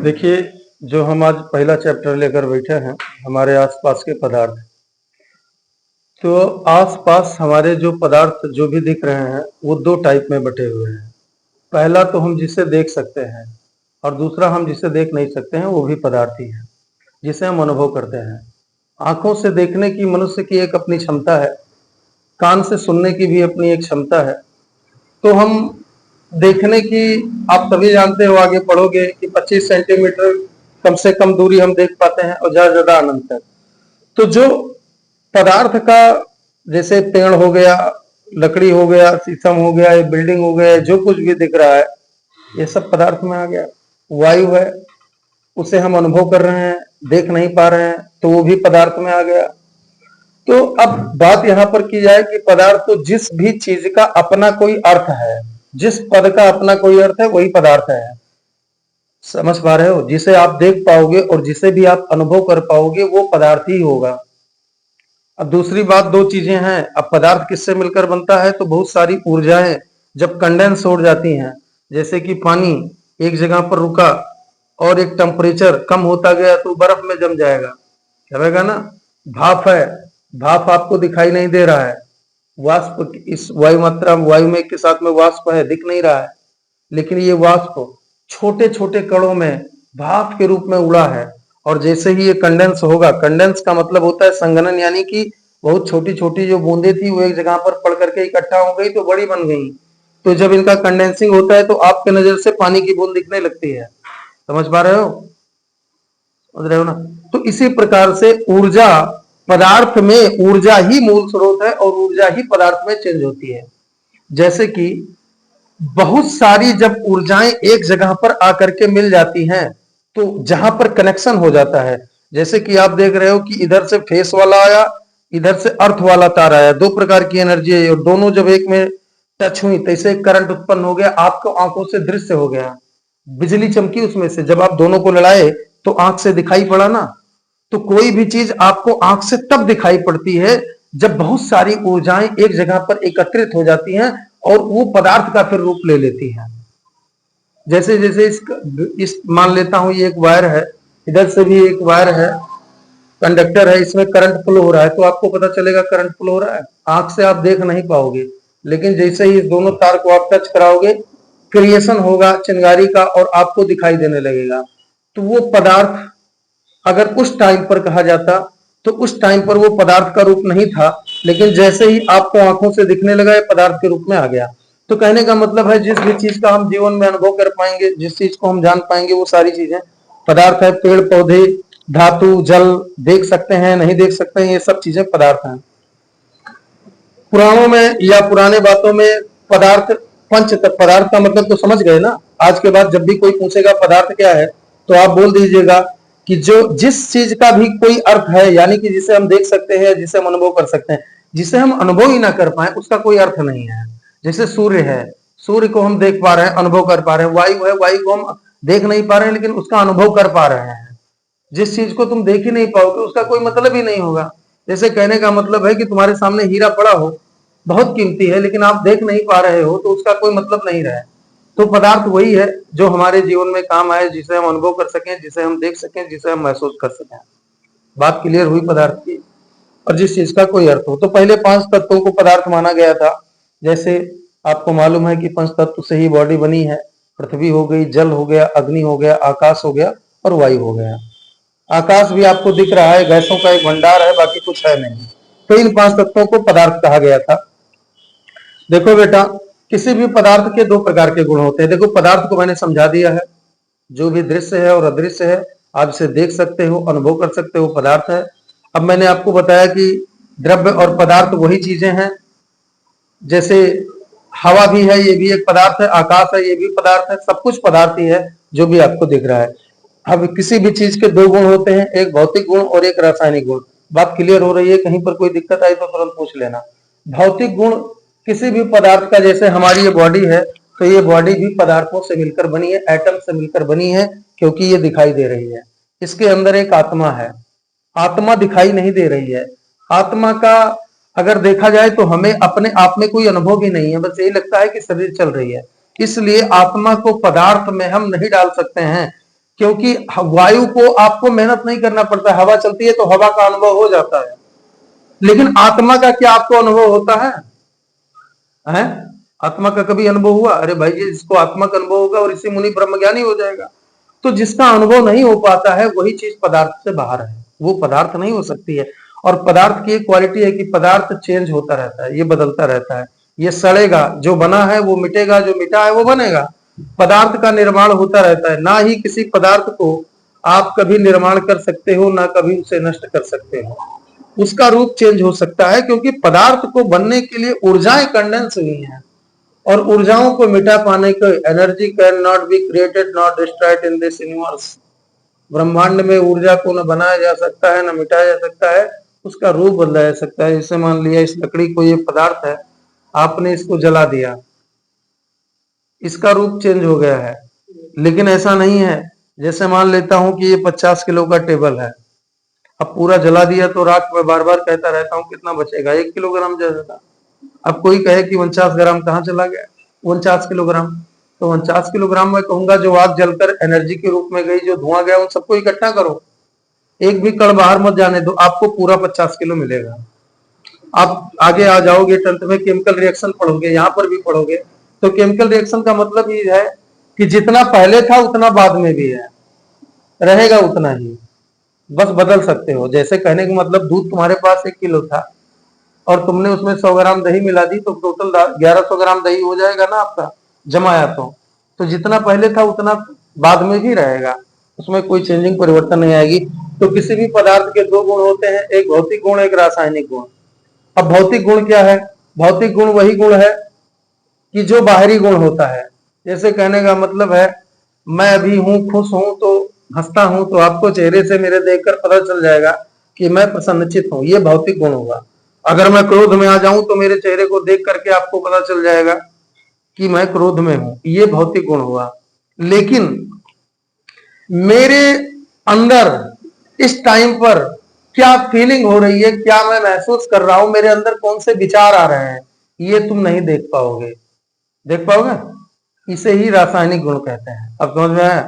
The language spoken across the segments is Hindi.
देखिए, जो हम आज पहला चैप्टर लेकर बैठे हैं, हमारे आसपास के पदार्थ। तो आसपास हमारे जो पदार्थ जो भी दिख रहे हैं, वो 2 टाइप में बँटे हुए हैं। पहला तो हम जिसे देख सकते हैं और दूसरा हम जिसे देख नहीं सकते हैं, वो भी पदार्थ ही है, जिसे हम अनुभव करते हैं। आँखों से देखने की मनुष्य की एक अपनी क्षमता है, कान से सुनने की भी अपनी एक क्षमता है। तो हम देखने की आप सभी जानते हो, आगे पढ़ोगे कि 25 सेंटीमीटर कम से कम दूरी हम देख पाते हैं और ज़्यादा से ज़्यादा अनंत तक। तो जो पदार्थ का, जैसे पेड़ हो गया, लकड़ी हो गया, शीशम हो गया, ये बिल्डिंग हो गया, जो कुछ भी दिख रहा है, ये सब पदार्थ में आ गया। वायु है, उसे हम अनुभव कर रहे हैं, देख नहीं पा रहे हैं, तो वो भी पदार्थ में आ गया। तो अब बात यहाँ पर की जाए कि पदार्थ तो जिस भी चीज का अपना कोई अर्थ है, जिस पद का अपना कोई अर्थ है, वही पदार्थ है। समझ पा रहे हो? जिसे आप देख पाओगे और जिसे भी आप अनुभव कर पाओगे, वो पदार्थ ही होगा। अब दूसरी बात, 2 चीजें हैं। अब पदार्थ किससे मिलकर बनता है? तो बहुत सारी ऊर्जाएं जब कंडेंस हो जाती हैं, जैसे कि पानी एक जगह पर रुका और एक टेम्परेचर कम होता गया तो बर्फ में जम जाएगा, जमेगा ना। भाप है, भाप आपको दिखाई नहीं दे रहा है, वाष्प इस वायु मात्रा वायु में के साथ में वाष्प है, दिख नहीं रहा है, लेकिन ये वाष्प छोटे छोटे कणों में भाप के रूप में उड़ा है। और जैसे ही ये कंडेंस होगा, कंडेंस का मतलब होता है संघनन, यानी कि बहुत छोटी छोटी जो बूंदे थी वो एक जगह पर पड़ करके इकट्ठा हो गई तो बड़ी बन गई। तो जब इनका कंडेंसिंग होता है तो आपके नजर से पानी की बूंद दिखने लगती है। समझ पा रहे हो? समझ रहे हो ना? तो इसी प्रकार से ऊर्जा, पदार्थ में ऊर्जा ही मूल स्रोत है और ऊर्जा ही पदार्थ में चेंज होती है। जैसे कि बहुत सारी जब ऊर्जाएं एक जगह पर आकर के मिल जाती हैं, तो जहां पर कनेक्शन हो जाता है, जैसे कि आप देख रहे हो कि इधर से फेस वाला आया, इधर से अर्थ वाला तार आया, 2 प्रकार की एनर्जी है और दोनों जब एक में टच हुई तो इसे करंट उत्पन्न हो गया, आपको आंखों से दृश्य हो गया, बिजली चमकी उसमें से। जब आप दोनों को लड़ाए तो आंख से दिखाई पड़ा ना। तो कोई भी चीज आपको आंख से तब दिखाई पड़ती है जब बहुत सारी ऊर्जाएं एक जगह पर एकत्रित हो जाती हैं और वो पदार्थ का फिर रूप ले लेती हैं। जैसे जैसे इस मान लेता हूं ये एक वायर है, इधर से भी एक वायर है, कंडक्टर है, इसमें करंट फ्लो हो रहा है, तो आपको पता चलेगा करंट फ्लो हो रहा है। आंख से आप देख नहीं पाओगे, लेकिन जैसे ही इस दोनों तार को आप टच कराओगे, क्रिएशन होगा चिंगारी का और आपको दिखाई देने लगेगा। तो वो पदार्थ अगर उस टाइम पर कहा जाता तो उस टाइम पर वो पदार्थ का रूप नहीं था, लेकिन जैसे ही आपको आंखों से दिखने लगा, ये पदार्थ के रूप में आ गया। तो कहने का मतलब है, जिस भी चीज का हम जीवन में अनुभव कर पाएंगे, जिस चीज को हम जान पाएंगे, वो सारी चीजें पदार्थ है। पेड़ पौधे, धातु, जल, देख सकते हैं नहीं देख सकते हैं, ये सब चीजें पदार्थ हैं। पुराणों में या पुराने बातों में पदार्थ, पंच पदार्थ का मतलब तो समझ गए ना। आज के बाद जब भी कोई पूछेगा पदार्थ क्या है, तो आप बोल दीजिएगा कि जो जिस चीज का भी कोई अर्थ है, यानी कि जिसे हम देख सकते हैं, जिसे हम अनुभव कर सकते हैं। जिसे हम अनुभव ही ना कर पाए उसका कोई अर्थ नहीं है। जैसे सूर्य है, सूर्य को हम देख पा रहे हैं, अनुभव कर पा रहे हैं। वायु है, वायु को हम देख नहीं पा रहे हैं लेकिन उसका अनुभव कर पा रहे हैं। जिस चीज को तुम देख ही नहीं पाओगे उसका कोई मतलब ही नहीं होगा। जैसे कहने का मतलब है कि तुम्हारे सामने हीरा पड़ा हो, बहुत कीमती है, लेकिन आप देख नहीं पा रहे हो, तो उसका कोई मतलब नहीं रहा। तो पदार्थ वही है जो हमारे जीवन में काम आए, जिसे हम अनुभव कर सकें, जिसे हम देख सकें, जिसे हम महसूस कर सकें। बात क्लियर हुई पदार्थ की? और जिस चीज का कोई अर्थ हो। तो पहले 5 तत्वों को पदार्थ माना गया था। जैसे आपको मालूम है कि 5 तत्व से ही बॉडी बनी है। पृथ्वी हो गई, जल हो गया, अग्नि हो गया, आकाश हो गया और वायु हो गया। आकाश भी आपको दिख रहा है, गैसों का एक भंडार है, बाकी कुछ है नहीं। तो इन 5 तत्वों को पदार्थ कहा गया था। देखो बेटा, किसी भी पदार्थ के 2 प्रकार के गुण होते हैं। देखो, पदार्थ को मैंने समझा दिया है, जो भी दृश्य है और अदृश्य है, आप इसे देख सकते हो, अनुभव कर सकते हो, पदार्थ है। अब मैंने आपको बताया कि द्रव्य और पदार्थ वही चीजें हैं। जैसे हवा भी है, ये भी एक पदार्थ है, आकाश है, ये भी पदार्थ है, सब कुछ पदार्थ ही है जो भी आपको दिख रहा है। अब किसी भी चीज के 2 गुण होते हैं, एक भौतिक गुण और एक रासायनिक गुण। बात क्लियर हो रही है? कहीं पर कोई दिक्कत आई तो तुरंत पूछ लेना। भौतिक गुण किसी भी पदार्थ का, जैसे हमारी ये बॉडी है, तो ये बॉडी भी पदार्थों से मिलकर बनी है, एटम से मिलकर बनी है, क्योंकि ये दिखाई दे रही है। इसके अंदर एक आत्मा है, आत्मा दिखाई नहीं दे रही है। आत्मा का अगर देखा जाए तो हमें अपने आप में कोई अनुभव ही नहीं है, बस यही लगता है कि शरीर चल रही है। इसलिए आत्मा को पदार्थ में हम नहीं डाल सकते हैं। क्योंकि वायु को आपको मेहनत नहीं करना पड़ता, हवा चलती है तो हवा का अनुभव हो जाता है, लेकिन आत्मा का क्या आपको अनुभव होता है? आत्मा का कभी अनुभव हुआ? अरे भाई जी, जिसको आत्मा का अनुभव होगा और इसी मुनि ब्रह्मज्ञानी हो जाएगा। तो जिसका अनुभव नहीं हो पाता है वही चीज पदार्थ से बाहर है, वो पदार्थ नहीं हो सकती है। और पदार्थ की एक क्वालिटी है कि पदार्थ चेंज होता रहता है, ये बदलता रहता है, ये सड़ेगा, जो बना है वो मिटेगा, जो मिटा है वो बनेगा। पदार्थ का निर्माण होता रहता है, ना ही किसी पदार्थ को आप कभी निर्माण कर सकते हो, ना कभी उसे नष्ट कर सकते हो। उसका रूप चेंज हो सकता है क्योंकि पदार्थ को बनने के लिए ऊर्जाएं कंडेंस हुई हैं, और ऊर्जाओं को मिटा पाने को energy can not be created not destroyed in this universe. ब्रह्मांड में ऊर्जा को न बनाया जा सकता है न मिटाया जा सकता है, उसका रूप बदला जा सकता है। जैसे मान लिया इस लकड़ी को, ये पदार्थ है, आपने इसको जला दिया, इसका रूप चेंज हो गया है। लेकिन ऐसा नहीं है, जैसे मान लेता हूं कि ये 50 किलो का टेबल है, अब पूरा जला दिया तो राख में बार बार कहता रहता हूँ कितना बचेगा, 1 किलोग्राम जलेगा। अब कोई कहे कि 49 ग्राम कहाँ चला गया, 49 किलोग्राम, तो 49 किलोग्राम में कहूंगा जो आग जलकर एनर्जी के रूप में गई, जो धुआं गया, उन सबको इकट्ठा करो, एक भी कण बाहर मत जाने दो, आपको पूरा 50 किलो मिलेगा। आप आगे आ जाओगे 10th में, केमिकल रिएक्शन पढ़ोगे, यहां पर भी पढ़ोगे, तो केमिकल रिएक्शन का मतलब ये है कि जितना पहले था उतना बाद में भी है, रहेगा उतना ही, बस बदल सकते हो। जैसे कहने का मतलब दूध तुम्हारे पास 1 किलो था और तुमने उसमें 100 ग्राम दही मिला दी, तो टोटल 1100 ग्राम दही हो जाएगा ना आपका, जमाया तो जितना पहले था उतना बाद में भी रहेगा, उसमें कोई चेंजिंग परिवर्तन नहीं आएगी। तो किसी भी पदार्थ के 2 गुण होते हैं, एक भौतिक गुण, एक रासायनिक गुण। अब भौतिक गुण क्या है? भौतिक गुण वही गुण है कि जो बाहरी गुण होता है। जैसे कहने का मतलब है, मैं अभी हूं, खुश हूं तो हंसता हूं, तो आपको चेहरे से मेरे देखकर पता चल जाएगा कि मैं प्रसन्नचित हूं, ये भौतिक गुण होगा। अगर मैं क्रोध में आ जाऊं तो मेरे चेहरे को देख करके आपको पता चल जाएगा कि मैं क्रोध में हूं, ये भौतिक गुण हुआ। लेकिन मेरे अंदर इस टाइम पर क्या फीलिंग हो रही है, क्या मैं महसूस कर रहा हूं, मेरे अंदर कौन से विचार आ रहे हैं, ये तुम नहीं देख पाओगे। देख पाओगे? इसे ही रासायनिक गुण कहते हैं। अब समझ में आया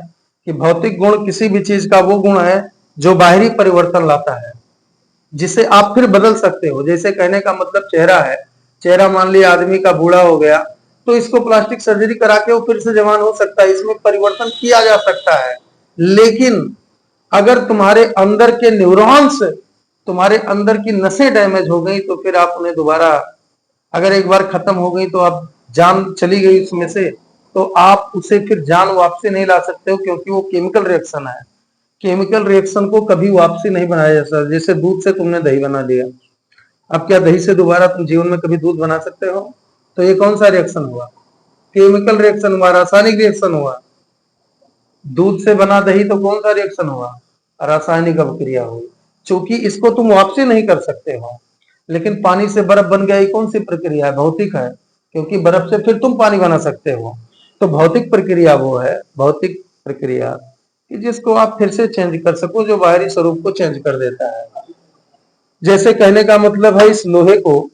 कि भौतिक गुण किसी भी चीज का वो गुण है जो बाहरी परिवर्तन लाता है, जिसे आप फिर बदल सकते हो। जैसे कहने का मतलब चेहरा है, चेहरा मान लिया आदमी का बूढ़ा हो गया, तो इसको प्लास्टिक सर्जरी करा के वो फिर से जवान हो सकता है, इसमें परिवर्तन किया जा सकता है। लेकिन अगर तुम्हारे अंदर के न्यूरॉन्स, तुम्हारे अंदर की नसें डैमेज हो गई, तो फिर आप उन्हें दोबारा, अगर एक बार खत्म हो गई तो आप जान चली गई उसमें से, तो आप उसे फिर जान वापसी नहीं ला सकते हो, क्योंकि वो केमिकल रिएक्शन है। केमिकल रिएक्शन को कभी वापसी नहीं बनाया जा सकता। जैसे दूध से तुमने दही बना दिया, अब क्या दही से दोबारा तुम जीवन में कभी दूध बना सकते हो? तो ये कौन सा रिएक्शन हुआ? केमिकल रिएक्शन हुआ, रासायनिक रिएक्शन हुआ। दूध से बना दही तो कौन सा रिएक्शन हुआ? रासायनिक अभिक्रिया हुई, चूंकि इसको तुम वापसी नहीं कर सकते हो। लेकिन पानी से बर्फ बन गया, ये कौन सी प्रक्रिया है? भौतिक है, क्योंकि बर्फ से फिर तुम पानी बना सकते हो। तो भौतिक प्रक्रिया वो है, भौतिक प्रक्रिया कि जिसको आप फिर से चेंज कर सको, जो बाहरी स्वरूप को चेंज कर देता है। जैसे कहने का मतलब है, इस लोहे को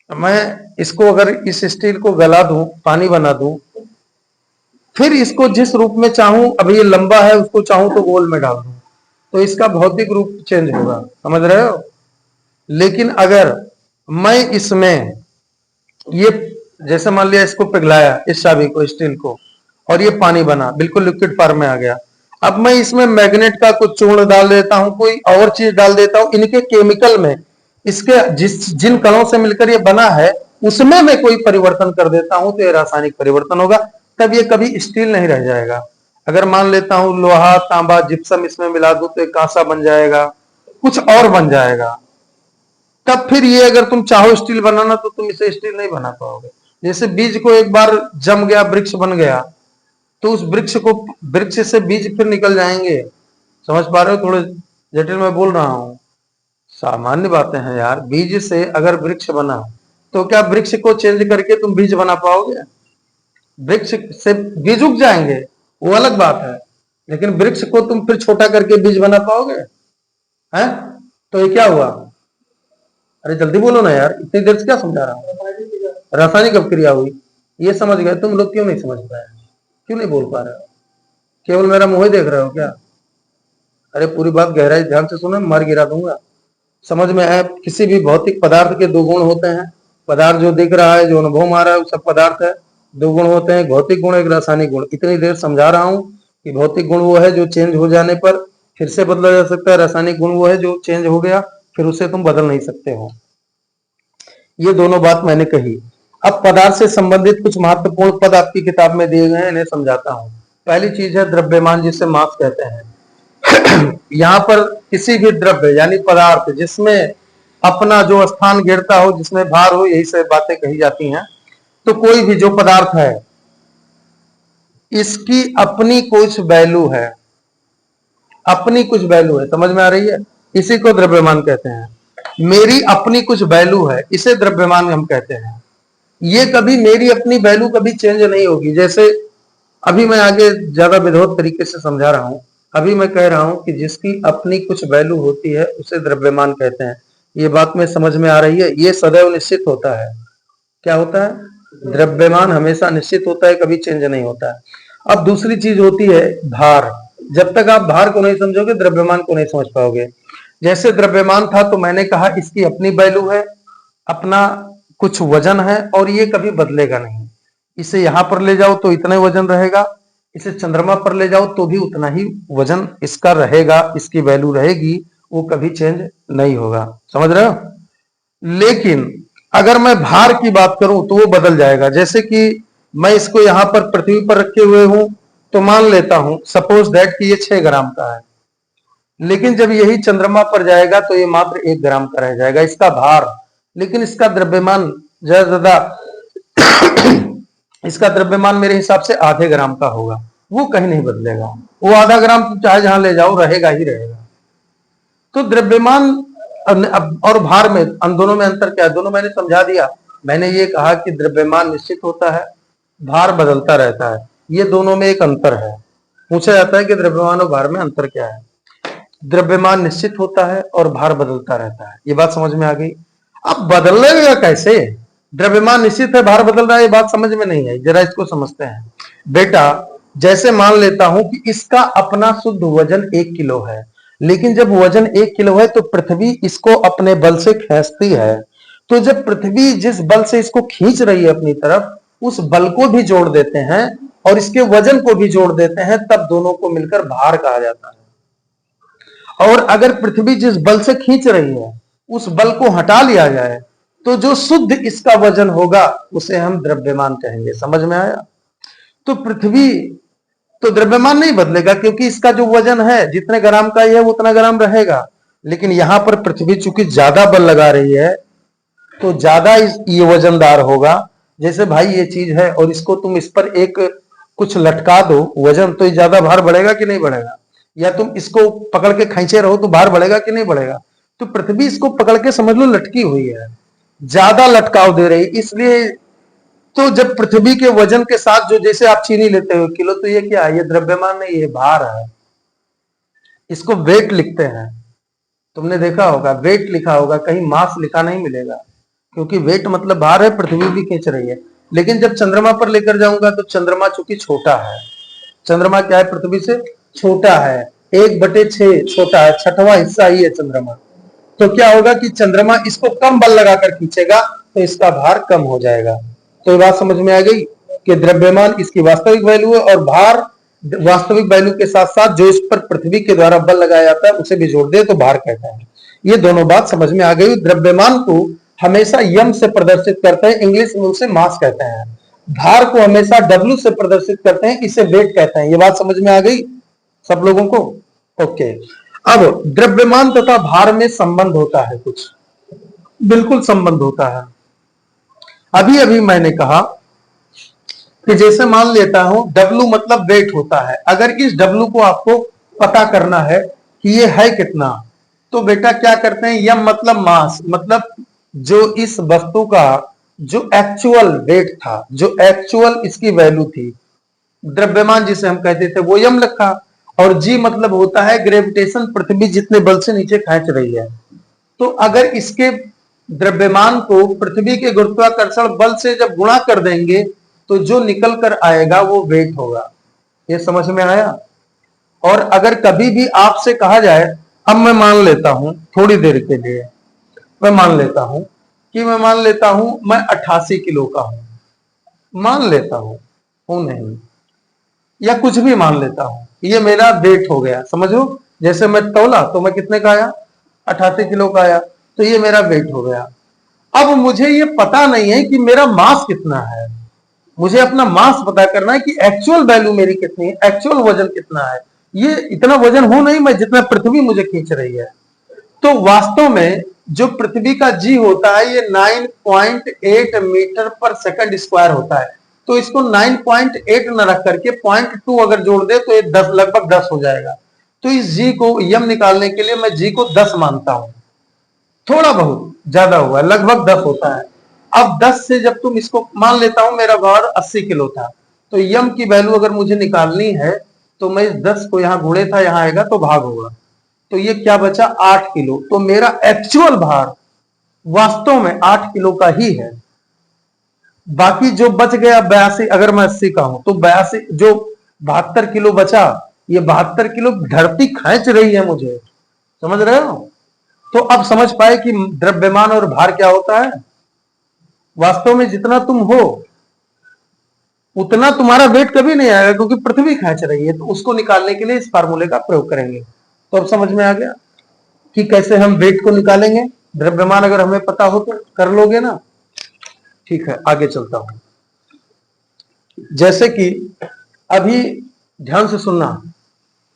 मैं, इसको अगर इस स्टील को गला दूं, पानी बना दूं, फिर इसको जिस रूप में चाहूं, अभी ये लंबा है, उसको चाहूं तो गोल में डाल दूं, तो इसका भौतिक रूप चेंज होगा। समझ रहे हो? लेकिन अगर मैं इसमें ये, जैसे मान लिया इसको पिघलाया, इस चाबी को, स्टील को, और ये पानी बना, बिल्कुल लिक्विड फॉर्म में आ गया। अब मैं इसमें मैग्नेट का कुछ चूर्ण डाल देता हूं, कोई और चीज डाल देता हूं, इनके केमिकल में, इसके जिन कणों से मिलकर ये बना है उसमें मैं कोई परिवर्तन कर देता हूं, तो ये रासायनिक परिवर्तन होगा। तब ये कभी स्टील नहीं रह जाएगा। अगर मान लेता हूं लोहा, तांबा, जिप्सम इसमें मिला दूं, तो एक कांसा बन जाएगा, कुछ और बन जाएगा। तब फिर ये अगर तुम चाहो स्टील बनाना, तो तुम इसे स्टील नहीं बना पाओगे। जैसे बीज को एक बार जम गया, वृक्ष बन गया, तो उस वृक्ष से बीज फिर निकल जाएंगे। समझ पा रहे हो? थोड़े जटिल में बोल रहा हूं, सामान्य बातें हैं यार। बीज से अगर वृक्ष बना, तो क्या वृक्ष को चेंज करके तुम बीज बना पाओगे? वृक्ष से बीज उग जाएंगे, वो अलग बात है, लेकिन वृक्ष को तुम फिर छोटा करके बीज बना पाओगे? हैं? तो ये क्या हुआ? अरे जल्दी बोलो ना यार, इतनी देर से क्या समझा रहा हूं? रासायनिक अभिक्रिया हुई, ये समझ गए। तुम लोग क्यों नहीं समझ पाए? क्यों नहीं बोल पा रहे हो? केवल मेरा मुंह ही देख रहे हो क्या? अरे पूरी बात गहराई ध्यान से सुनो, मार गिरा दूंगा। समझ में आया? किसी भी भौतिक पदार्थ के दो गुण होते हैं। पदार्थ जो दिख रहा है, जो अनुभव में आ रहा है, वो सब पदार्थ है। दो गुण होते हैं, भौतिक गुण, एक रासायनिक गुण। इतनी देर समझा रहा हूं कि भौतिक गुण वो है जो चेंज हो जाने पर फिर से बदला जा सकता है, रासायनिक गुण वो है जो चेंज हो गया फिर उसे तुम बदल नहीं सकते हो। ये दोनों बात मैंने कही। अब पदार्थ से संबंधित कुछ महत्वपूर्ण पद आपकी किताब में दिए गए हैं, इन्हें समझाता हूं। पहली चीज है द्रव्यमान, जिसे मास कहते हैं। यहाँ पर किसी भी द्रव्य यानी पदार्थ जिसमें अपना जो स्थान गिरता हो, जिसमें भार हो, यही सब बातें कही जाती हैं। तो कोई भी जो पदार्थ है, इसकी अपनी कुछ वैल्यू है, अपनी कुछ वैल्यू है। समझ में आ रही है? इसी को द्रव्यमान कहते हैं। मेरी अपनी कुछ वैल्यू है, इसे द्रव्यमान हम कहते हैं। ये कभी मेरी अपनी वैल्यू कभी चेंज नहीं होगी। जैसे अभी मैं आगे ज्यादा विधवत तरीके से समझा रहा हूं। अभी मैं कह रहा हूं कि जिसकी अपनी कुछ वैल्यू होती है उसे द्रव्यमान कहते हैं। ये बात में समझ में आ रही है? ये सदैव निश्चित होता है। क्या होता है? द्रव्यमान हमेशा निश्चित होता है, कभी चेंज नहीं होता है। अब दूसरी चीज होती है भार। जब तक आप भार को नहीं समझोगे, द्रव्यमान को नहीं समझ पाओगे। जैसे द्रव्यमान था तो मैंने कहा इसकी अपनी वैल्यू है, अपना कुछ वजन है और ये कभी बदलेगा नहीं। इसे यहां पर ले जाओ तो इतना वजन रहेगा, इसे चंद्रमा पर ले जाओ तो भी उतना ही वजन इसका रहेगा, इसकी वैल्यू रहेगी, वो कभी चेंज नहीं होगा। समझ रहे हो? लेकिन अगर मैं भार की बात करूं तो वो बदल जाएगा। जैसे कि मैं इसको यहां पर पृथ्वी पर रखे हुए हूं, तो मान लेता हूं सपोज दैट कि ये 6 ग्राम का है। लेकिन जब यही चंद्रमा पर जाएगा तो ये मात्र 1 ग्राम का रह जाएगा, इसका भार। लेकिन इसका द्रव्यमान ज्यादा इसका द्रव्यमान मेरे हिसाब से आधे ग्राम का होगा। वो कहीं नहीं बदलेगा, वो आधा ग्राम चाहे जहां ले जाओ रहेगा ही रहेगा। तो द्रव्यमान और भार में, उन दोनों में अंतर क्या है? दोनों मैंने समझा दिया। मैंने ये कहा कि द्रव्यमान निश्चित होता है, भार बदलता रहता है। ये दोनों में एक अंतर है। पूछा जाता है कि द्रव्यमान और भार में अंतर क्या है? द्रव्यमान निश्चित होता है और भार बदलता रहता है। ये बात समझ में आ गई? अब बदलेगा कैसे? द्रव्यमान निश्चित है, भार बदल रहा है, ये बात समझ में नहीं आई। जरा इसको समझते हैं। बेटा, जैसे मान लेता हूं कि इसका अपना शुद्ध वजन 1 किलो है, लेकिन जब वजन 1 किलो है तो पृथ्वी इसको अपने बल से खींचती है। तो जब पृथ्वी जिस बल से इसको खींच रही है अपनी तरफ, उस बल को भी जोड़ देते हैं और इसके वजन को भी जोड़ देते हैं, तब दोनों को मिलकर भार कहा जाता है। और अगर पृथ्वी जिस बल से खींच रही है उस बल को हटा लिया जाए तो जो शुद्ध इसका वजन होगा उसे हम द्रव्यमान कहेंगे। समझ में आया? तो पृथ्वी तो द्रव्यमान नहीं बदलेगा, क्योंकि इसका जो वजन है जितने ग्राम का है उतना ग्राम रहेगा। लेकिन यहां पर पृथ्वी चूंकि ज्यादा बल लगा रही है तो ज्यादा ये वजनदार होगा। जैसे भाई ये चीज है और इसको तुम इस पर एक कुछ लटका दो वजन, तो ये ज्यादा भार बढ़ेगा कि नहीं बढ़ेगा? या तुम इसको पकड़ के खींचे रहो तो भार बढ़ेगा कि नहीं बढ़ेगा? तो पृथ्वी इसको पकड़ के समझ लो लटकी हुई है, ज्यादा लटकाव दे रही, इसलिए तो जब पृथ्वी के वजन के साथ जो, जैसे आप चीनी लेते हो किलो, तो ये क्या है? ये द्रव्यमान नहीं, ये भार है। इसको वेट लिखते हैं। तुमने देखा होगा वेट लिखा होगा, कहीं मास लिखा नहीं मिलेगा, क्योंकि वेट मतलब भार है, पृथ्वी भी खींच रही है। लेकिन जब चंद्रमा पर लेकर जाऊंगा तो चंद्रमा चूंकि छोटा है, चंद्रमा क्या है? पृथ्वी से छोटा है, 1/6 छोटा है, 6वां हिस्सा ही है चंद्रमा। तो क्या होगा कि चंद्रमा इसको कम बल लगाकर खींचेगा तो इसका भार कम हो जाएगा। तो ये बात समझ में आ गई कि द्रव्यमान इसकी वास्तविक वैल्यू है और भार वास्तविक वैल्यू के साथ साथ जो इस पर पृथ्वी के द्वारा बल लगाया जाता है उसे भी जोड़ दे तो भार कहता है। ये दोनों बात समझ में आ गई। द्रव्यमान को हमेशा यम से प्रदर्शित करते हैं, इंग्लिश में उसे मास कहते हैं। भार को हमेशा डब्ल्यू से प्रदर्शित करते हैं, इसे वेट कहते हैं। ये बात समझ में आ गई सब लोगों को? ओके। अब द्रव्यमान तथा भार में संबंध होता है, कुछ बिल्कुल संबंध होता है। अभी अभी मैंने कहा कि जैसे मान लेता हूं W मतलब वेट होता है। अगर इस W को आपको पता करना है कि ये है कितना, तो बेटा क्या करते हैं? यम मतलब मास, मतलब जो इस वस्तु का जो एक्चुअल वेट था, जो एक्चुअल इसकी वैल्यू थी, द्रव्यमान जिसे हम कहते थे, वो यम रखा। और जी मतलब होता है ग्रेविटेशन, पृथ्वी जितने बल से नीचे खींच रही है। तो अगर इसके द्रव्यमान को पृथ्वी के गुरुत्वाकर्षण बल से जब गुणा कर देंगे तो जो निकल कर आएगा वो वेट होगा। ये समझ में आया? और अगर कभी भी आपसे कहा जाए, अब मैं मान लेता हूं थोड़ी देर के लिए, मैं मान लेता हूं मैं 88 किलो का हूं, मान लेता हूं नहीं, या कुछ भी मान लेता हूं, ये मेरा वेट हो गया, समझो। जैसे मैं तौला तो मैं कितने का आया, 88 किलो का आया, तो ये मेरा वेट हो गया। अब मुझे ये पता नहीं है कि मेरा मास कितना है, मुझे अपना मास पता करना है कि एक्चुअल वैल्यू मेरी कितनी है, एक्चुअल वजन कितना है। ये इतना वजन हो नहीं मैं जितना पृथ्वी मुझे खींच रही है। तो वास्तव में जो पृथ्वी का जी होता है ये 9.8 मीटर पर सेकंड स्क्वायर होता है। तो इसको 9.8 न रख करके 0.2 अगर जोड़ दे तो ये 10 लगभग 10 हो जाएगा। तो इस जी को यम निकालने के लिए मैं जी को 10 मानता हूं, थोड़ा बहुत ज्यादा हुआ, लगभग 10 होता है। अब 10 से जब तुम इसको मान लेता हूं मेरा भार 80 किलो था, तो यम की वैल्यू अगर मुझे निकालनी है तो मैं 10 को यहां गुणे था, यहां आएगा तो भाग होगा, तो ये क्या बचा 8 किलो। तो मेरा एक्चुअल भार वास्तव में 8 किलो का ही है। बाकी जो बच गया 82, अगर मैं 80 का हूं तो 82 जो 72 किलो बचा, ये 72 किलो धरती खींच रही है मुझे, समझ रहे हो। तो अब समझ पाए कि द्रव्यमान और भार क्या होता है। वास्तव में जितना तुम हो उतना तुम्हारा वेट कभी नहीं आएगा, क्योंकि पृथ्वी खींच रही है। तो उसको निकालने के लिए इस फार्मूले का प्रयोग करेंगे। तो अब समझ में आ गया कि कैसे हम वेट को निकालेंगे। द्रव्यमान अगर हमें पता हो तो कर लोगे ना। ठीक है, आगे चलता हूं। जैसे कि अभी ध्यान से सुनना,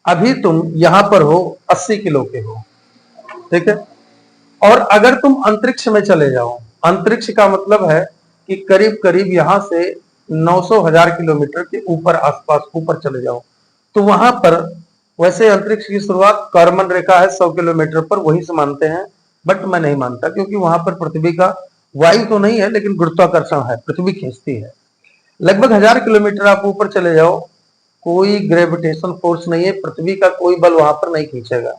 अभी तुम यहां पर हो 80 किलो के हो, ठीक है। और अगर तुम अंतरिक्ष में चले जाओ, अंतरिक्ष का मतलब है कि करीब करीब यहां से 900,000 किलोमीटर के ऊपर आसपास ऊपर चले जाओ, तो वहां पर वैसे अंतरिक्ष की शुरुआत कॉर्मन रेखा है 100 किलोमीटर पर, वहीं से मानते हैं। बट मैं नहीं मानता, क्योंकि वहां पर पृथ्वी का वायु तो नहीं है लेकिन गुरुत्वाकर्षण है, पृथ्वी खींचती है। लगभग 1000 किलोमीटर आप ऊपर चले जाओ, कोई ग्रेविटेशन फोर्स नहीं है, पृथ्वी का कोई बल वहां पर नहीं खींचेगा।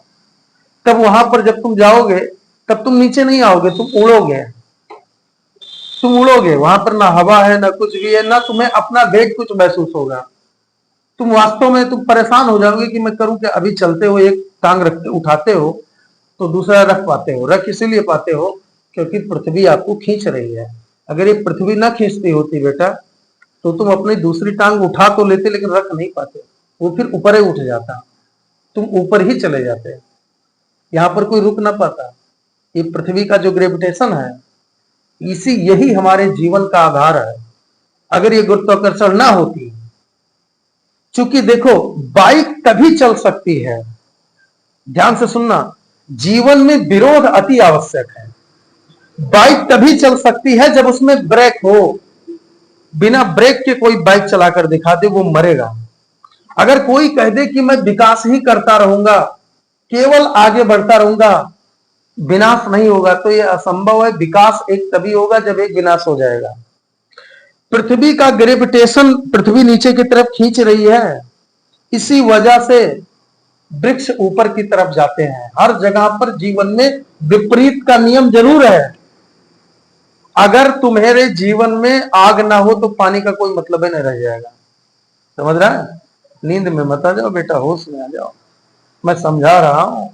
तब वहां पर जब तुम जाओगे तब तुम नीचे नहीं आओगे, तुम उड़ोगे, तुम उड़ोगे। वहां पर ना हवा है ना कुछ भी है, ना तुम्हें अपना वेट कुछ महसूस होगा। तुम वास्तव में तुम परेशान हो जाओगे कि मैं करूं क्या। अभी चलते हो एक टांग रखते उठाते हो तो दूसरा रख पाते हो, रख इसीलिए पाते हो क्योंकि पृथ्वी आपको खींच रही है। अगर ये पृथ्वी ना खींचती होती बेटा तो तुम अपनी दूसरी टांग उठा तो लेते लेकिन रख नहीं पाते, वो फिर ऊपर ही उठ जाता, तुम ऊपर ही चले जाते, यहां पर कोई रुक ना पाता। ये पृथ्वी का जो ग्रेविटेशन है यही हमारे जीवन का आधार है। अगर ये गुरुत्वाकर्षण ना होती, चूंकि देखो बाइक तभी चल सकती है, ध्यान से सुनना, जीवन में विरोध अति आवश्यक है। बाइक तभी चल सकती है जब उसमें ब्रेक हो। बिना ब्रेक के कोई बाइक चलाकर दिखा दे, वो मरेगा। अगर कोई कह दे कि मैं विकास ही करता रहूंगा, केवल आगे बढ़ता रहूंगा, विनाश नहीं होगा, तो यह असंभव है। विकास एक तभी होगा जब एक विनाश हो जाएगा। पृथ्वी का ग्रेविटेशन पृथ्वी नीचे की तरफ खींच रही है, इसी वजह से वृक्ष ऊपर की तरफ जाते हैं। हर जगह पर जीवन में विपरीत का नियम जरूर है। अगर तुम्हारे जीवन में आग ना हो तो पानी का कोई मतलब ही नहीं रह जाएगा, समझ रहा है। नींद में मत आ जाओ बेटा, होश में आ जाओ। मैं समझा रहा हूं,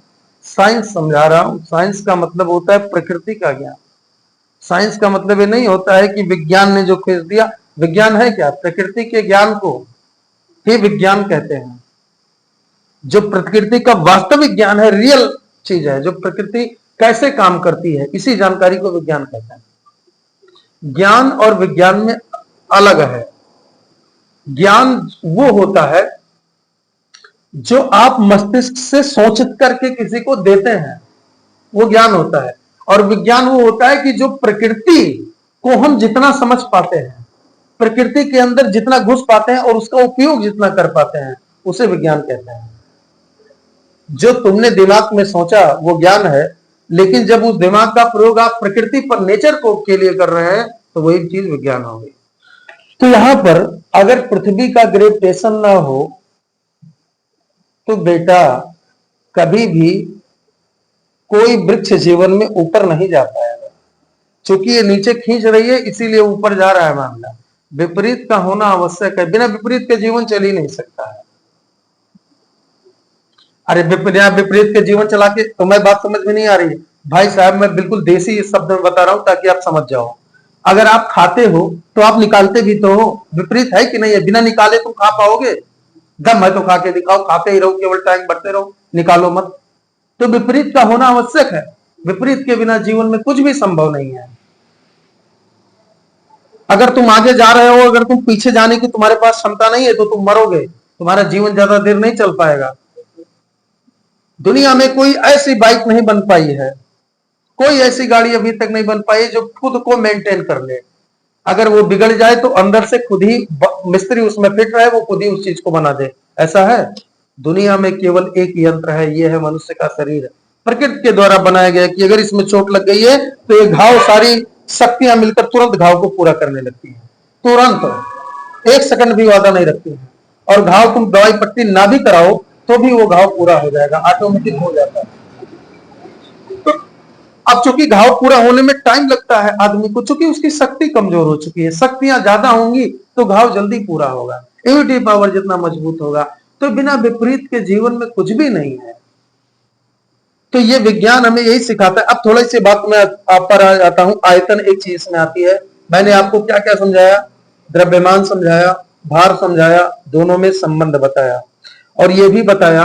साइंस समझा रहा हूं। साइंस का मतलब होता है प्रकृति का ज्ञान। साइंस का मतलब ये नहीं होता है कि विज्ञान ने जो खोज दिया। विज्ञान है क्या, प्रकृति के ज्ञान को ही विज्ञान कहते हैं। जो प्रकृति का वास्तविक ज्ञान है, रियल चीज है, जो प्रकृति कैसे काम करती है, इसी जानकारी को विज्ञान कहते हैं। ज्ञान और विज्ञान में अलग है। ज्ञान वो होता है जो आप मस्तिष्क से सोच करके किसी को देते हैं, वो ज्ञान होता है। और विज्ञान वो होता है कि जो प्रकृति को हम जितना समझ पाते हैं, प्रकृति के अंदर जितना घुस पाते हैं और उसका उपयोग जितना कर पाते हैं, उसे विज्ञान कहते हैं। जो तुमने दिमाग में सोचा वो ज्ञान है, लेकिन जब उस दिमाग का प्रयोग आप प्रकृति पर, नेचर को के लिए कर रहे हैं, तो वही चीज विज्ञान हो गई। तो यहां पर अगर पृथ्वी का ग्रेविटेशन ना हो तो बेटा कभी भी कोई वृक्ष जीवन में ऊपर नहीं जा पाएगा। क्योंकि ये नीचे खींच रही है इसीलिए ऊपर जा रहा है मामला। विपरीत का होना आवश्यक है, बिना विपरीत के जीवन चल ही नहीं सकता है। अरे विपरीत के जीवन चला के तुम्हें बात समझ में नहीं आ रही है भाई साहब, मैं बिल्कुल देसी शब्द में बता रहा हूं ताकि आप समझ जाओ। अगर आप खाते हो तो आप निकालते भी तो हो, विपरीत है कि नहीं है? बिना निकाले तुम खा पाओगे? दम है तो खा के दिखाओ, खाते ही रहो, केवल टाइम बढ़ते रहो, निकालो मत। तो विपरीत का होना आवश्यक है, विपरीत के बिना जीवन में कुछ भी संभव नहीं है। अगर तुम आगे जा रहे हो, अगर तुम पीछे जाने की तुम्हारे पास क्षमता नहीं है तो तुम मरोगे, तुम्हारा जीवन ज्यादा देर नहीं चल पाएगा। दुनिया में कोई ऐसी बाइक नहीं बन पाई है, कोई ऐसी गाड़ी अभी तक नहीं बन पाई जो खुद को मेंटेन कर ले। अगर वो बिगड़ जाए तो अंदर से खुद ही मिस्त्री उसमें फिट रहे, वो खुद ही उस चीज को बना दे, ऐसा है? दुनिया में केवल एक यंत्र है, ये है मनुष्य का शरीर। प्रकृति के द्वारा बनाया गया कि अगर इसमें चोट लग गई है तो ये घाव, सारी शक्तियां मिलकर तुरंत घाव को पूरा करने लगती है, तुरंत, एक सेकंड भी वादा नहीं रखती है। और घाव तुम दवाई पट्टी ना भी कराओ तो भी वो घाव पूरा हो जाएगा, ऑटोमेटिक हो जाता है। तो अब चूंकि घाव पूरा होने में टाइम लगता है आदमी को, चूंकि उसकी शक्ति कमजोर हो चुकी है, शक्तियां ज्यादा होंगी तो घाव जल्दी पूरा होगा, इम्यूनिटी पावर जितना मजबूत होगा। तो बिना विपरीत के जीवन में कुछ भी नहीं है। तो ये विज्ञान हमें यही सिखाता है। अब थोड़ी सी बात मैं आप पर आ जाता हूं, आयतन एक चीज में आती है। मैंने आपको क्या क्या समझाया? द्रव्यमान समझाया, भार समझाया, दोनों में संबंध बताया, और ये भी बताया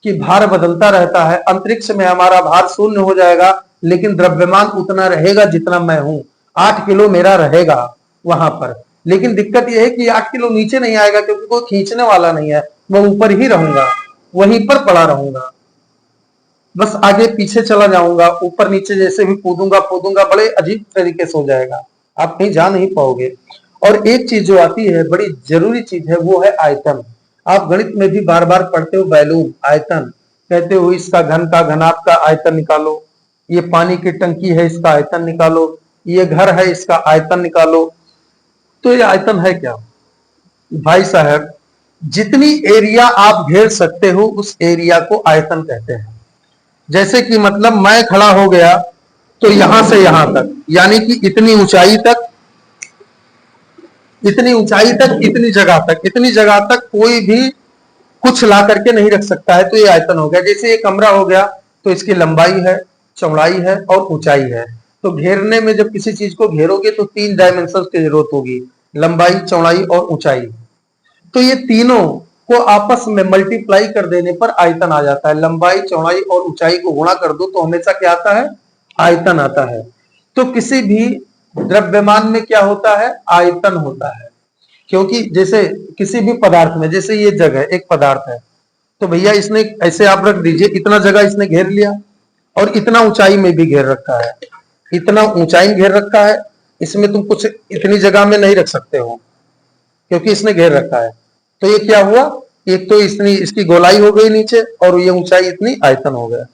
कि भार बदलता रहता है। अंतरिक्ष में हमारा भार शून्य हो जाएगा, लेकिन द्रव्यमान उतना रहेगा जितना मैं हूं। 8 किलो मेरा रहेगा वहां पर, लेकिन दिक्कत यह है कि 8 किलो नीचे नहीं आएगा, क्योंकि कोई खींचने वाला नहीं है, मैं ऊपर ही रहूंगा, वहीं पर पड़ा रहूंगा, बस आगे पीछे चला जाऊंगा, ऊपर नीचे जैसे भी कूदूंगा कूदूंगा, बड़े अजीब तरीके से हो जाएगा, आप कहीं जा नहीं पाओगे। और एक चीज जो आती है, बड़ी जरूरी चीज है, वो है आयतन। आप गणित में भी बार बार पढ़ते हो वैल्यूम, आयतन, कहते हो इसका घन का घनाभ का आयतन निकालो, ये पानी की टंकी है इसका आयतन निकालो, ये घर है इसका आयतन निकालो। तो ये आयतन है क्या भाई साहब? जितनी एरिया आप घेर सकते हो उस एरिया को आयतन कहते हैं। जैसे कि मतलब मैं खड़ा हो गया तो यहां से यहां तक, यानी कि इतनी ऊंचाई तक, इतनी ऊंचाई तक, इतनी जगह तक कोई भी कुछ ला करके नहीं रख सकता है, तो ये आयतन हो गया। जैसे ये कमरा हो गया तो इसकी लंबाई है, चौड़ाई है और ऊंचाई है। तो घेरने में जब किसी चीज को घेरोगे तो 3 डायमेंशन की जरूरत होगी, लंबाई, चौड़ाई और ऊंचाई। तो ये तीनों को आपस में मल्टीप्लाई कर देने पर आयतन आ जाता है। लंबाई, चौड़ाई और ऊंचाई को गुणा कर दो तो हमेशा क्या आता है? आयतन आता है। तो किसी भी द्रव्यमान में क्या होता है? आयतन होता है। क्योंकि जैसे किसी भी पदार्थ में, जैसे ये जगह एक पदार्थ है, तो भैया इसने ऐसे आप रख दीजिए, इतना जगह इसने घेर लिया और इतना ऊंचाई में भी घेर रखा है, इतना ऊंचाई में घेर रखा है, इसमें तुम कुछ इतनी जगह में नहीं रख सकते हो क्योंकि इसने घेर रखा है। तो ये क्या हुआ? एक तो इसकी गोलाई हो गई नीचे और ये ऊंचाई इतनी, आयतन हो गया।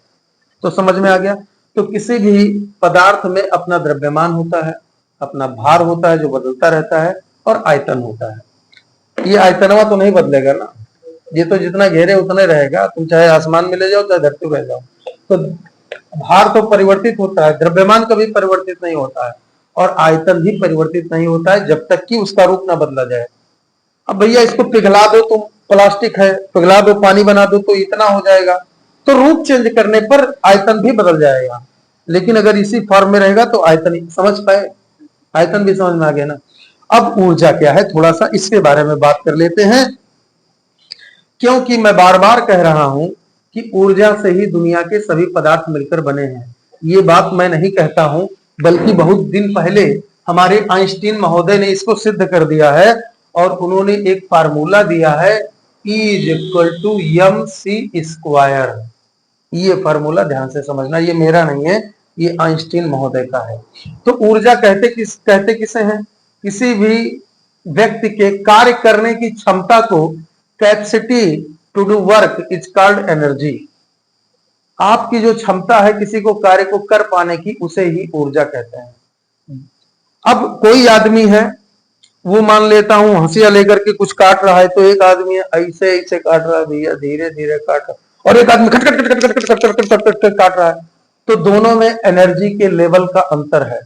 तो समझ में आ गया? तो किसी भी पदार्थ में अपना द्रव्यमान होता है, अपना भार होता है जो बदलता रहता है, और आयतन होता है। ये आयतनवा तो नहीं बदलेगा ना, ये तो जितना घेरे उतना रहेगा, तुम चाहे आसमान में ले जाओ चाहे धरती में ले जाओ। तो भार तो परिवर्तित होता है, द्रव्यमान कभी परिवर्तित नहीं होता है, और आयतन भी परिवर्तित नहीं होता है जब तक कि उसका रूप ना बदला जाए। अब भैया इसको पिघला दो, तुम प्लास्टिक है, पिघला दो, पानी बना दो तो इतना हो जाएगा, तो रूप चेंज करने पर आयतन भी बदल जाएगा। लेकिन अगर इसी फॉर्म में रहेगा तो आयतन, समझ पाए? आयतन भी समझ में आ गया ना? अब ऊर्जा क्या है, थोड़ा सा इसके बारे में बात कर लेते हैं, क्योंकि मैं बार बार कह रहा हूं कि ऊर्जा से ही दुनिया के सभी पदार्थ मिलकर बने हैं। ये बात मैं नहीं कहता हूं, बल्कि बहुत दिन पहले हमारे आइंस्टीन महोदय ने इसको सिद्ध कर दिया है, और उन्होंने एक फार्मूला दिया है, E = mc²। ये फार्मूला ध्यान से समझना, ये मेरा नहीं है, ये आइंस्टीन महोदय का है। तो ऊर्जा कहते किसे हैं? किसी भी व्यक्ति के कार्य करने की क्षमता को, capacity to do work is called energy. आपकी जो क्षमता है किसी को कार्य को कर पाने की, उसे ही ऊर्जा कहते हैं। अब कोई आदमी है, वो मान लेता हूं हंसिया लेकर के कुछ काट रहा है, तो एक आदमी ऐसे ऐसे काट रहा है भैया, धीरे धीरे काट रहा है, और एक आदमी खट खट खट खट खट खट खट खट खट काट रहा है। तो दोनों में एनर्जी के लेवल का अंतर है,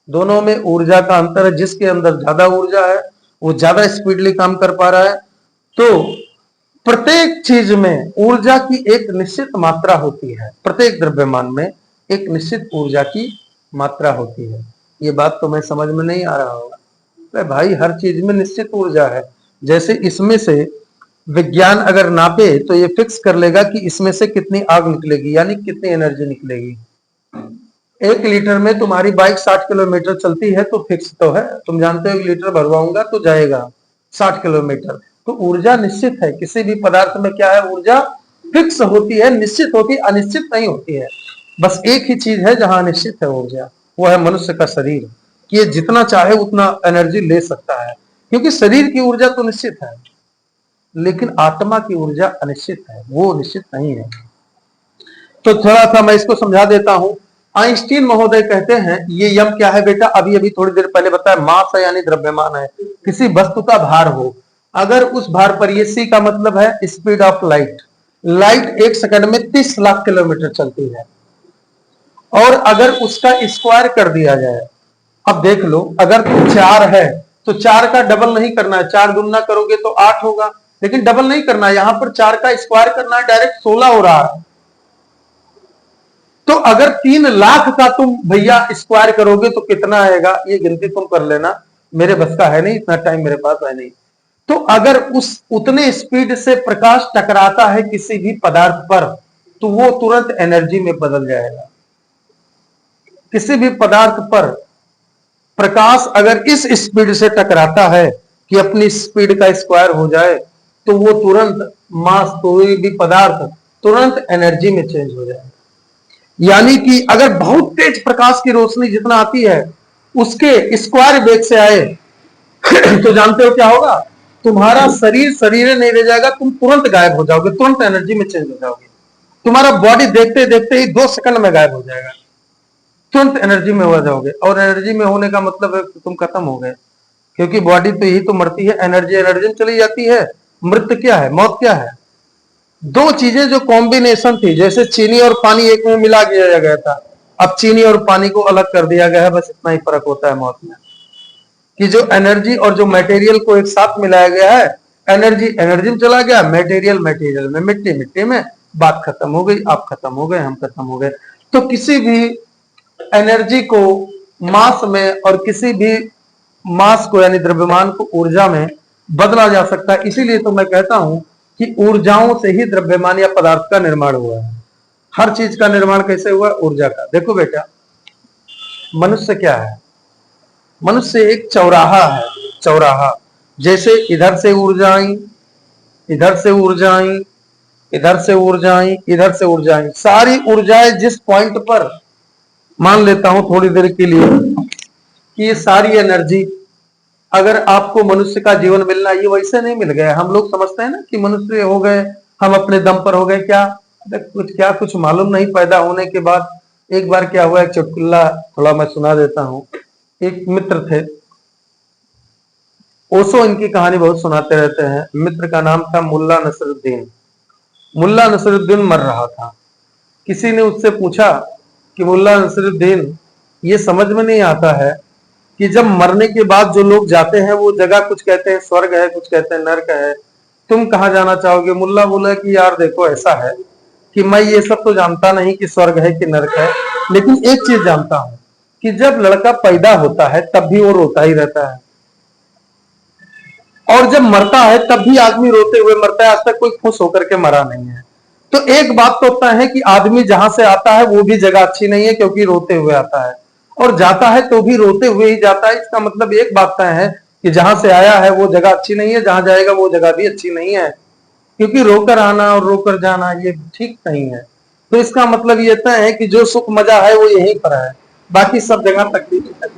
दोनों में ऊर्जा का अंतर है। जिसके अंदर ज्यादा ऊर्जा है वो ज्यादा स्पीडली काम कर पा रहा है। तो प्रत्येक चीज में ऊर्जा की एक निश्चित मात्रा होती है, प्रत्येक द्रव्यमान में एक निश्चित ऊर्जा की मात्रा होती है। ये बात तो मैं समझ में नहीं आ रहा होगा। अरे भाई, हर चीज में निश्चित ऊर्जा है। जैसे इसमें से विज्ञान अगर नापे तो ये फिक्स कर लेगा कि इसमें से कितनी आग निकलेगी, यानी कितनी एनर्जी निकलेगी। 1 लीटर में तुम्हारी बाइक 60 किलोमीटर चलती है तो फिक्स तो है, तुम जानते हो 1 लीटर भरवाऊंगा तो जाएगा 60 किलोमीटर। तो ऊर्जा निश्चित है, किसी भी पदार्थ में क्या है, ऊर्जा फिक्स होती है, निश्चित होती है, अनिश्चित नहीं होती है। बस एक ही चीज है जहां अनिश्चित है ऊर्जा, वो है मनुष्य का शरीर, कि ये जितना चाहे उतना एनर्जी ले सकता है, क्योंकि शरीर की ऊर्जा तो निश्चित है, लेकिन आत्मा की ऊर्जा अनिश्चित है, वो निश्चित नहीं है। तो थोड़ा सा मैं इसको समझा देता हूं। आइंस्टीन महोदय कहते हैं, ये यम क्या है बेटा, अभी अभी थोड़ी देर पहले बताया, मास है यानी द्रव्यमान है, किसी वस्तु का भार हो, अगर उस भार पर, ये सी का मतलब है speed of light, light 1 second में 30 लाख किलोमीटर चलती है, और अगर उसका स्क्वायर कर दिया जाए, अब देख लो, अगर तो 4 है तो 4 का डबल नहीं करना है, 4 गुना करोगे तो 8 होगा, लेकिन डबल नहीं करना है, यहां पर 4 का स्क्वायर करना है, डायरेक्ट 16 हो रहा है। तो अगर 3 लाख का तुम भैया स्क्वायर करोगे तो कितना आएगा, ये गिनती तुम कर लेना, मेरे बस का है नहीं, इतना टाइम मेरे पास है नहीं। तो अगर उस उतने स्पीड से प्रकाश टकराता है किसी भी पदार्थ पर, तो वो तुरंत एनर्जी में बदल जाएगा। किसी भी पदार्थ पर प्रकाश अगर इस स्पीड से टकराता है कि अपनी स्पीड का स्क्वायर हो जाए, तो वो तुरंत मास, कोई भी पदार्थ तुरंत एनर्जी में चेंज हो जाएगा। यानी कि अगर बहुत तेज प्रकाश की रोशनी जितना आती है उसके स्क्वायर वेग से आए तो जानते हो क्या होगा, तुम्हारा शरीर नहीं रह जाएगा, तुम तुरंत गायब हो जाओगे, तुरंत एनर्जी में चेंज हो जाओगे। तुम्हारा बॉडी देखते देखते ही 2 सेकंड में गायब हो जाएगा, तुरंत एनर्जी में हो जाओगे। और एनर्जी में होने का मतलब है कि तुम खत्म हो गए, क्योंकि बॉडी तो यही तो मरती है, एनर्जी में चली जाती है। मृत्यु क्या है, मौत क्या है, 2 चीजें जो कॉम्बिनेशन थी, जैसे चीनी और पानी एक में मिला दिया गया था, अब चीनी और पानी को अलग कर दिया गया है, बस इतना ही फर्क होता है मौत में, कि जो एनर्जी और जो मटेरियल को एक साथ मिलाया गया है, एनर्जी में चला गया, मटेरियल में, मिट्टी में, बात खत्म हो गई, आप खत्म हो गए, हम खत्म हो गए। तो किसी भी एनर्जी को मास में और किसी भी मास को यानी द्रव्यमान को ऊर्जा में बदला जा सकता है। इसीलिए तो मैं कहता हूं कि ऊर्जाओं से ही द्रव्यमान या पदार्थ का निर्माण हुआ है। हर चीज का निर्माण कैसे हुआ, ऊर्जा का। देखो बेटा, मनुष्य क्या है, मनुष्य एक चौराहा है, चौराहा। जैसे इधर से ऊर्जाएं, इधर से ऊर्जाएं, इधर से ऊर्जाएं, इधर से ऊर्जाएं, सारी ऊर्जाएं जिस पॉइंट पर, मान लेता हूं थोड़ी देर के लिए कि ये सारी एनर्जी, अगर आपको मनुष्य का जीवन मिलना, ये वैसे नहीं मिल गया। हम लोग समझते हैं ना कि मनुष्य हो गए, हम अपने दम पर हो गए, क्या कुछ मालूम नहीं। पैदा होने के बाद एक बार क्या हुआ, एक चुटकुला थोड़ा मैं सुना देता हूं। एक मित्र थे, ओशो इनकी कहानी बहुत सुनाते रहते हैं। मित्र का नाम था मुल्ला नसरुद्दीन। मुल्ला नसरुद्दीन मर रहा था। किसी ने उससे पूछा कि मुल्ला नसरुद्दीन, ये समझ में नहीं आता है कि जब मरने के बाद जो लोग जाते हैं वो जगह, कुछ कहते हैं स्वर्ग है, कुछ कहते हैं नर्क है, तुम कहाँ जाना चाहोगे? मुल्ला बोला कि यार देखो, ऐसा है कि मैं ये सब तो जानता नहीं कि स्वर्ग है कि नर्क है, लेकिन एक चीज जानता हूं कि जब लड़का पैदा होता है तब भी वो रोता ही रहता है, और जब मरता है तब भी आदमी रोते हुए मरता है। आज तक कोई खुश होकर के मरा नहीं है। तो एक बात तो होता है कि आदमी जहां से आता है वो भी जगह अच्छी नहीं है, क्योंकि रोते हुए आता है, और जाता है तो भी रोते हुए ही जाता है। इसका मतलब एक बात तय है कि जहां से आया है वो जगह अच्छी नहीं है, जहां जाएगा वो जगह भी अच्छी नहीं है, क्योंकि रोकर आना और रोकर जाना ये ठीक नहीं है। तो इसका मतलब ये तय है कि जो सुख मजा है वो यहीं पर है, बाकी सब जगह तकलीफ है।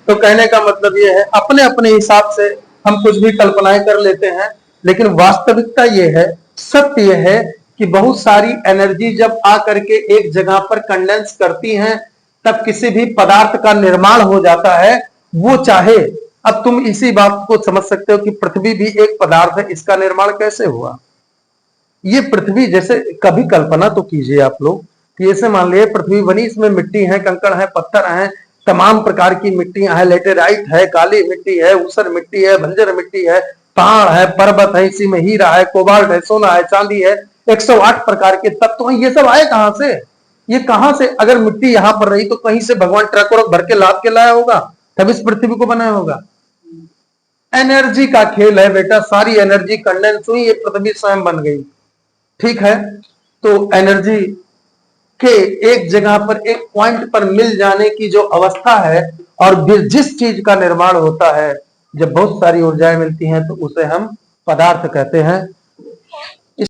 तो कहने का मतलब ये है, अपने अपने हिसाब से हम कुछ भी कल्पनाएं कर लेते हैं, लेकिन वास्तविकता ये है, सत्य ये है कि बहुत सारी एनर्जी जब आकर के एक जगह पर कंडेंस करती हैं, तब किसी भी पदार्थ का निर्माण हो जाता है। वो चाहे, अब तुम इसी बात को समझ सकते हो कि पृथ्वी भी एक पदार्थ है, इसका निर्माण कैसे हुआ। ये पृथ्वी, जैसे कभी कल्पना तो कीजिए आप लोग कि ऐसे मान लीजिए पृथ्वी बनी, इसमें मिट्टी है, कंकड़ है, पत्थर है, तमाम प्रकार की मिट्टियां है, लेटेराइट है, काली मिट्टी है, ऊसर मिट्टी है, बंजर मिट्टी है, पहाड़ है, पर्वत है, इसी में हीरा है, कोबाल्ट है, सोना है, चांदी है, 108 प्रकार के तत्व हैं। ये सब आए कहां से? ये कहां से? अगर मिट्टी यहां पर रही तो कहीं से भगवान ट्रक और भर के लाद के लाया होगा, तब इस पृथ्वी को बनाया होगा। एनर्जी का खेल है बेटा, सारी एनर्जी कंडेंस हुई, ये पृथ्वी स्वयं बन गई। ठीक है, तो एनर्जी के एक जगह पर एक पॉइंट पर मिल जाने की जो अवस्था है, और जिस चीज का निर्माण होता है, जब बहुत सारी ऊर्जाएं मिलती हैं तो उसे हम पदार्थ कहते हैं।